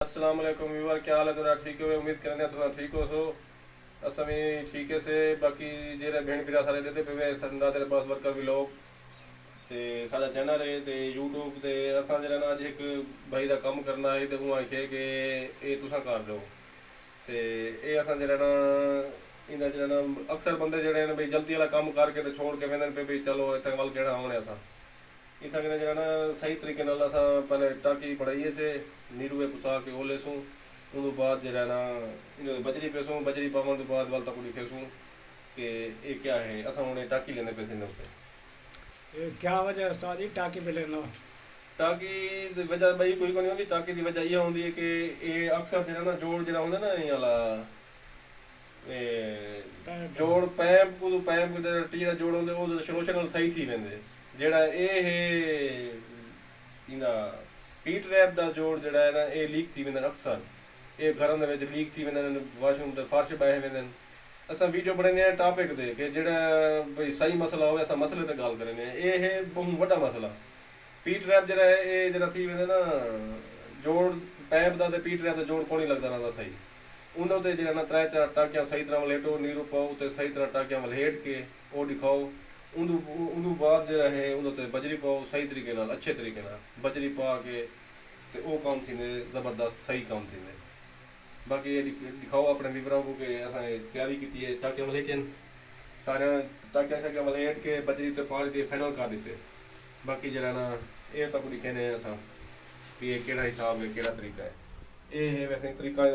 अस्सलाम वालेकुम व्यूअर, क्या हाल है तुरा? ठीक हो? उम्मीद करते हैं तुम ठीक हो सो। अस भी ठीक है से बाकी जेरे भेण भीरा सारे रहते पे संदा तेरे पास वर्कर भी लोग ते साडा चैनल है ते यूट्यूब ते असां जेड़ा ना अज एक भाई दा कम करना है ते हूँ आखे कि ये तुसां कर दो ते ये असां जेड़ा ना इंदा जेड़ा ना अक्सर बंदे जेड़े ने भाई जल्दी वाला कम करके ते छोड़ के वेंदे पे भाई चलो इतने वाल केड़ा आने असां इतना कने जो ना सही तरीके नाल असां पहले टाकी पढ़ाइए से नीरुए पुसा के ओले सूँ उन बाद जो ना इन बजरी पेसूँ बजरी पावन तो बाद वाल तक लिखेसूँ कि ये क्या है असां उन्हें टाकी लेने पैसे न होते क्या वजह है सारी टाकी पे लेना? टाकी दी वजह बई कोई को नहीं होती। टाकी की वजह यह होती है कि ये अक्सर जो ना जोड़ जो होंगे ना ये वाला जोड़ पैंप को पैंप टी का जोड़ होंगे वो शरोशन सही थी वेंदे जेड़ा ये इंदा पी ट्रैप का जोड़ जड़ा है ना ये लीक थी वेंदे अक्सर ये घरों के लीक थी वेंदे वाशरूम ते फर्श बहे वेंदे असां वीडियो बनाने हैं टॉपिक दे कि जेड़ा भाई सही मसला हो असां मसले ते गल करने ये है बहुत वड्डा मसला। पी ट्रैप जड़ा है ये जड़ा थी वेंदे ना जोड़ पैप दा ते पी ट्रैप दा जोड़ कोनी लगदा रहा सही उन्होंने ते जड़ा ना 3-4 टाकियां सही तरह वलेटो नीरू पाओ ते सही तरह टाकियां वलेट के वो दिखाओ उन बाद जो है उन्होंने बजरी पाओ सही तरीके नाल अच्छे तरीके नाल बजरी पा के ते वो काम थी ज़बरदस्त सही काम थी। बाकी ये दिखाओ अपने व्यूअरों को कि असां तैयारी की है टाकियां वलेटन सारे टाकियां शाकियां वलेट के बजरी ते पानी दिए फाइनल कर दिते। बाकी जरा ना ये तक दिखे ने असां भी ये केड़ा हिसाब है केड़ा तरीका है ये है वैसे तरीका